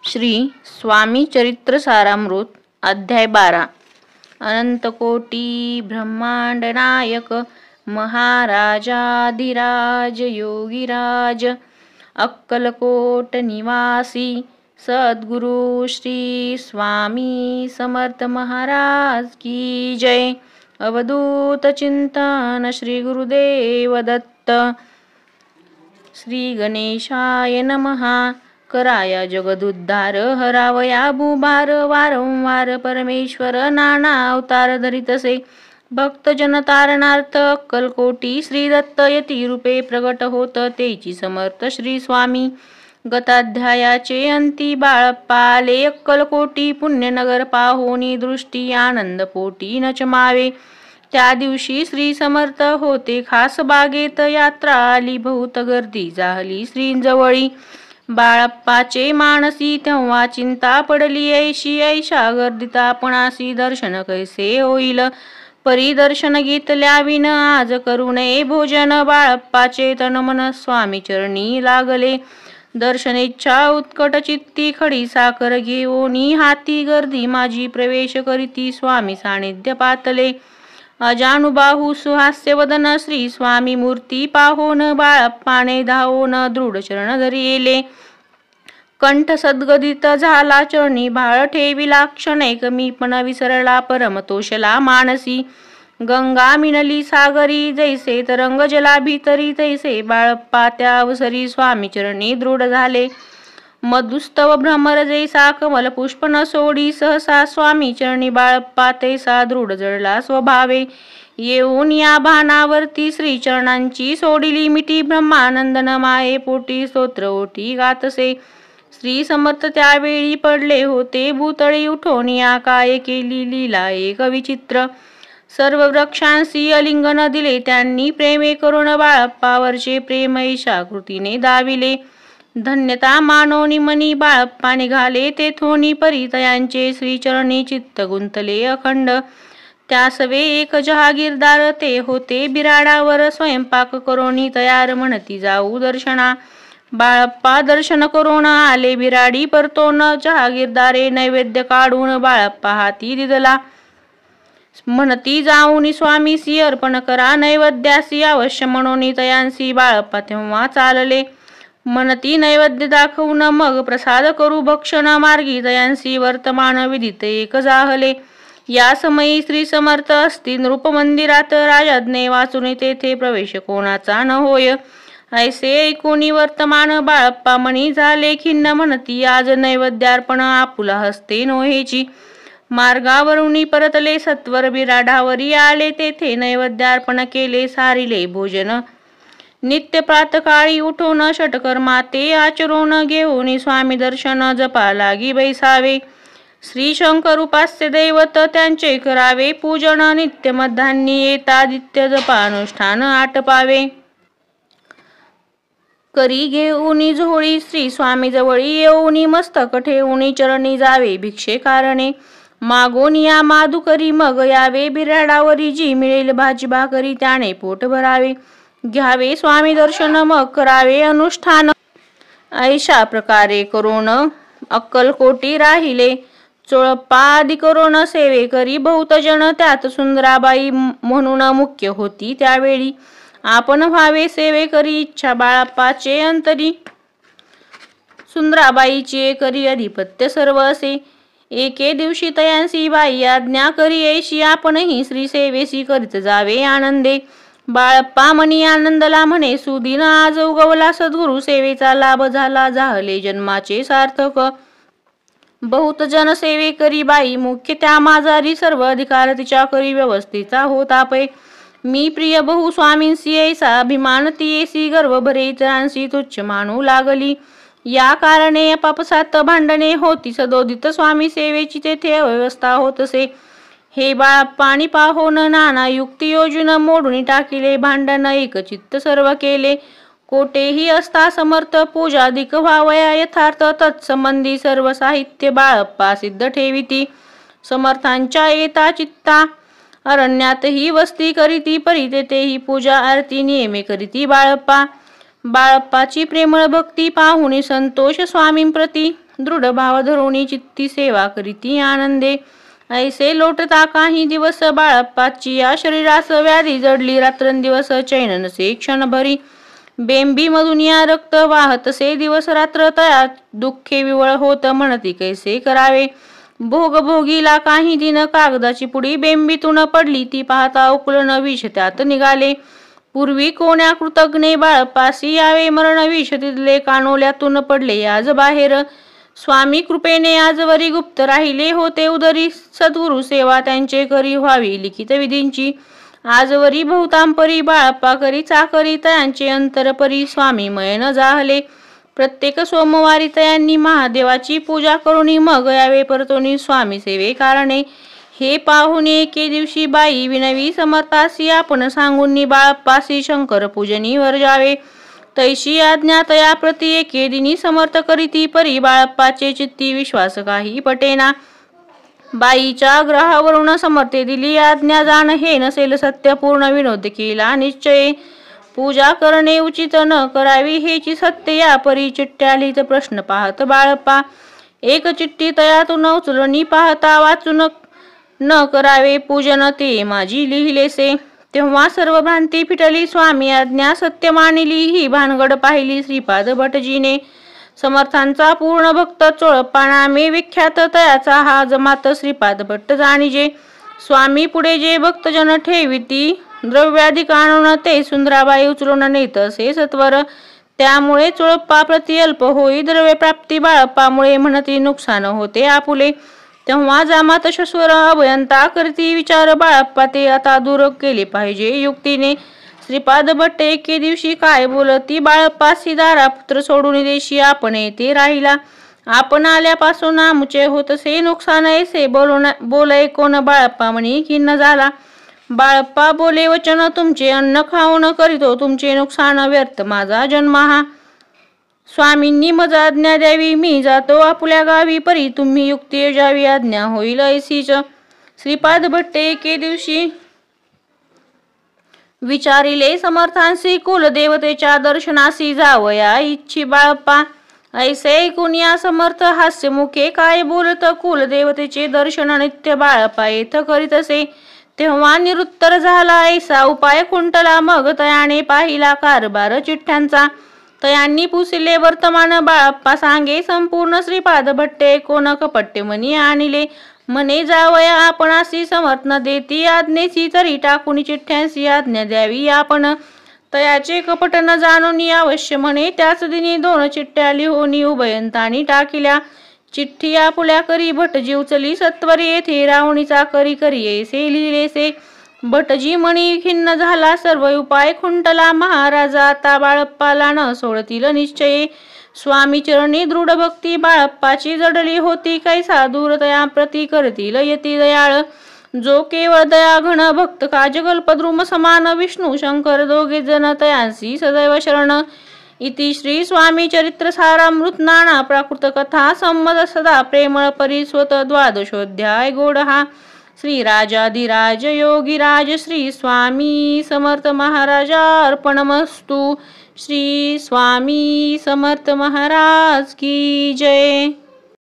श्री स्वामी चरित्र सारामृत अध्याय 12 अनंतकोटी ब्रह्मांड नायक महाराजाधिराज योगीराज अक्कलकोट निवासी सद्गुरु श्री स्वामी समर्थ महाराज की जय। अवधूत चिंतन श्री गुरुदेव दत्त। श्री गणेशाय नमः। कराया जगदुद्धार हरावया भूभार वारंवार परमेश्वर नाना अवतार धरितसे भक्त तारणार्थ अक्कलकोटी श्री दत्त यती रूपे प्रगट होत तेची समर्थ श्री स्वामी। गताध्यायाचे अंती बाळप्पा आले अक्कलकोटी पुण्यनगर पाहोनी दृष्टी आनंद पोटी न चमावे। त्या दिवशी श्री समर्थ होते खास बागेत यात्रा आली बहुत गर्दी झाली श्रींजवळी। बाळप्पाचे मानसी तेव्हा चिंता पडली ऐशी ऐशा गर्दीता पणासी दर्शन कैसे होईल परिदर्शन घेतल्या विन आज करू नये भोजन। बाळप्पाचे तन मन स्वामी चरणी लागले दर्शनेच्छा उत्कट चित्ती खडी साखर घेऊनी हाती गर्दी माझी प्रवेश करीती स्वामी सानिध्य पातले। अजानुबाहू सुहास्य वदन श्री स्वामी मूर्ती पाहोन बाळप्पाने धावोन दृढ चरण धरिले। कंठ सद्गदित झाला चरणी भाळ ठेविला क्षणे कमी पण विसरला परमतोषला मानसी। गंगा मिनली सागरी जैसे तरंग जला भीतरी तैसे बाळप्पा त्या अवसरी स्वामी चरणी दृढ झाले। मधुस्तव भ्रमर जैसा कमल पुष्प न सोडी सहसा स्वामी चरणी बाळप्पा तैसा दृढ जडला स्वभावे। येऊन या भानावरती श्री चरणांची सोडिली मिठी ब्रह्मानंदन माये पोटी स्तोत्र ओटी गातसे। श्री समर्थ त्यावेळी पडले होते भूतळी उठून या काय केली लीला एक विचित्र। सर्व वृक्षांशी अलिंगन दिले त्यांनी प्रेमे करून बाळप्पावरचे प्रेम ऐशा कृतीने दाविले। धन्यता मानोनी मनी बाळप्पा निघाले तेथोनी परितयांचे श्रीचरणी चित्त गुंतले अखंड। त्यासवे एक जहागीरदार ते होते बिराडावर स्वयंपाक करोनी तयार म्हणती जाऊ दर्शना। बाळप्पा दर्शन करून आले बिराडी परतोन जहागीरदारे नैवेद्य काढून बाळप्पा हाती दिदला। म्हणती जाऊनी स्वामीसी अर्पण करा नैवेद्यासी अवश्य म्हणून तयांसी बाळप्पा तेव्हा चालले। म्हणती नैवेद्य दाखवून मग प्रसाद करू भक्षण मार्गी तयांसी वर्तमान विदित एक जाहले। या समयी श्री समर्थ असती नृप मंदिरात राजाज्ञे वाचून तेथे प्रवेश कोणाचा न होय। ऐसे ऐकूनी वर्तमान बाळप्पा मनी झाले खिन्न म्हणती आज नैवेद्यार्पण आपुला हस्ते नोहेची। मार्गावरुनी परतले सत्वर बिराडावरी आले तेथे नैवेद्यार्पण केले सारिले भोजन। नित्य प्रातकाळी उठून षटकर्मा ते आचरून घेऊन स्वामी दर्शन जपा लागी बैसावे। श्री शंकर उपास्य दैवत त्यांचे करावे पूजन नित्य मध्यान्नी येतादित्य जपानुष्ठान आटपावे। करी घेऊनी झोळी श्री स्वामी जवळी येऊनी मस्तक ठेवूनी चरणी जावे भिक्षे कारणे। मागून या माधुकरी मग यावे बिराडावरी जी मिळेल भाजी भाकरी त्याने पोट भरावे। घ्यावे स्वामी दर्शन मग करावे अनुष्ठान ऐशा प्रकारे करून अक्कलकोटी राहिले। चोळप्पा आदी करून सेवे करी बहुत जन त्यात सुंदराबाई म्हणून मुख्य होती त्यावेळी। आपण व्हावे सेवे करी इच्छा बाळप्पाचे अंतरी सुंदराबाईचे करी अधिपत्य सर्व असे। एके दिवशी तयांसी बाई आज्ञा करी ऐशी आपणही श्री सेवेसी करीत जावे आनंदे। बाळप्पा मनी आनंदला म्हणे सुदिन आज उगवला सद्गुरु सेवेचा लाभ झाला जाहले जन्माचे सार्थक। बहुत जन सेवे करी बाई मुख्य त्या माझारी सर्व अधिकार तिच्या करी व्यवस्थेचा होता पै। मी प्रिय बहु स्वामींसी ऐसा अभिमान ती ऐसी गर्व भरे इतरांशी तुच्छ मानू लागली। या कारणे पापसात भांडणे होती सदोदित स्वामी सेवेची तेथे अव्यवस्था होतसे। हे बाळप्पानी पाहोन नाना युक्ती योजून मोडून टाकिले भांडण एकचित्त सर्व केले। कोठेही असता समर्थ पूजाधिक व्हावया यथार्थ तत्संबंधी सर्व साहित्य बाळप्पा सिद्ध ठेविती। समर्थांच्या येता चित्ता अरण्यातही वस्ती करीती परी तेथेही पूजा आरती नियमे करीती बाळप्पा। बाळप्पाची प्रेमळ भक्ती पाहुनी संतोष स्वामींप्रती दृढ भाव धरुणी चित्ती सेवा करीती आनंदे. ऐसे लोटता काही दिवस बाळप्पाची या शरीरास व्याधी जडली रात्रंदिवस चैन नसे क्षणभरी. बेंबी मधून या रक्त वाहतसे दिवस रात्र तया दुःखे विवळ होत म्हणती कैसे करावे. भोग भोगीला काही दिन कागदाची पुडी बेंबीतून पडली ती पाहता उकलन विष त्यात निघाले. पूर्वी कोण्या कृतज्ञे बाळप्पासी यावे मरण विष तिथले कानोल्यातून पडले आज बाहेर. स्वामी कृपेने आजवरी गुप्त राहिले होते उदरी सद्गुरु सेवा त्यांचे करी व्हावी लिखित विधींची. आजवरी बहुतांपरी बाळप्पा करी चाकरी तयांचे अंतरपरी स्वामी मय न जाहले. प्रत्येक सोमवारी तयांनी महादेवाची पूजा करून मग यावे परतोनी स्वामी सेवे कारणे. हे पाहून एके दिवशी बाई विनवी समर्थासी आपण सांगून बाळप्पासी शंकर पूजनी वर जावे. तैशी आज्ञा तया प्रति एके दिनी समर्थ करीती परी बाळप्पाचे चित्ती विश्वास काही पटेना. बाईच्या ग्रहावरून समर्थे दिली आज्ञा जाण हे नसेल सत्य पूर्ण विनोद केला निश्चय. पूजा करणे उचित न करावी हेची सत्य या परी चिठ्ठ्या लिहित प्रश्न पाहत बाळप्पा. एक चिठ्ठी तयातून उचलणी पाहता वाचून न करावे पूजन ते माझी लिहिलेसे. तेव्हा सर्व भ्रांती फिटली स्वामी आज्ञा सत्य मानिली ही भानगड पाहिली श्रीपाद भटजीने. समर्थांचा पूर्ण भक्त चोळप्पा नामे विख्यात तयाचा हा जमात श्रीपाद भट्ट जाणीजे. स्वामी पुढे जे भक्तजन ठेविती द्रव्याधिक आणून ते सुंदराबाई उचलून नेत असे सत्वर. त्यामुळे चोळप्पा प्रति अल्प होई द्रव्य प्राप्ती बाळप्पामुळे म्हणती नुकसान होते आपुले. तेव्हा जामात शस्वर अभयंता करती विचार बाळप्पा ते आता दूर केले पाहिजे युक्तीने. श्रीपाद भट्ट एके दिवशी काय बोलती बाळप्पासी दारा पुत्र सोडून देशी आपण येथे राहिला. आपण आल्यापासून आमुचे होतसे नुकसान ऐसे बोलय कोण बाळप्पा म्हणी खिन्न झाला. बाळप्पा बोले वचन तुमचे अन्न खाऊन करीतो तुमचे नुकसान व्यर्थ माझा जन्म हा. स्वामींनी मज आज्ञा द्यावी मी जातो आपल्या गावी परी तुम्ही युक्ती योजावी आज्ञा होईल ऐसीच. श्रीपाद भट्ट एके दिवशी विचारिले समर्थांसी कुलदेवतेच्या दर्शनासी जावया इच्छी बाळप्पा. ऐसे ऐकून या समर्थ हास्यमुखे काय बोलत कुलदेवतेचे दर्शन नित्य बाळप्पा येथ करीत असे. तेव्हा निरुत्तर झाला ऐसा उपाय खुंटला मग तयाने पाहिला कारभार चिठ्ठ्यांचा. तयांनी पुसिले वर्तमान बाळप्पा सांगे संपूर्ण श्रीपाद भट्टे कोण कपट्टे मनी आणले. मने जावया आपणासी समर्थ न देती आज्ञेची तरी टाकून चिठ्ठ्यांसी आज्ञा द्यावी आपण. तयाचे कपट न जाणून अवश्य म्हणे त्याच दिनी 2 चिठ्ठ्या लिहून उभयंतानी टाकिल्या. चिठ्ठी आपुल्या करी भटजी उचली सत्वरी येथे रावणीचा करी करी ऐसे लिहिलेसे. भटजी म्हणी खिन्न झाला सर्व उपाय खुंटला महाराजा आता बाळप्पाला न सोडतील निश्चये. स्वामी चरणी दृढ भक्ती बाळप्पाची जडली होती कैसा दूर तया प्रती करतील यती दयाळ. जो केवळ दया घन भक्त काजकल्पद्रुम समान विष्णू शंकर दोघे जन तयांसी सदैव शरण. इति श्री स्वामी चरित्र सारामृत नाना प्राकृत कथा संमत सदा प्रेमळ परिस्वत द्वादशोध्याय गोड हा. श्री राजाधिराज योगीराज श्री स्वामी समर्थ महाराजा अर्पणमस्तु. श्री स्वामी समर्थ महाराज की जय.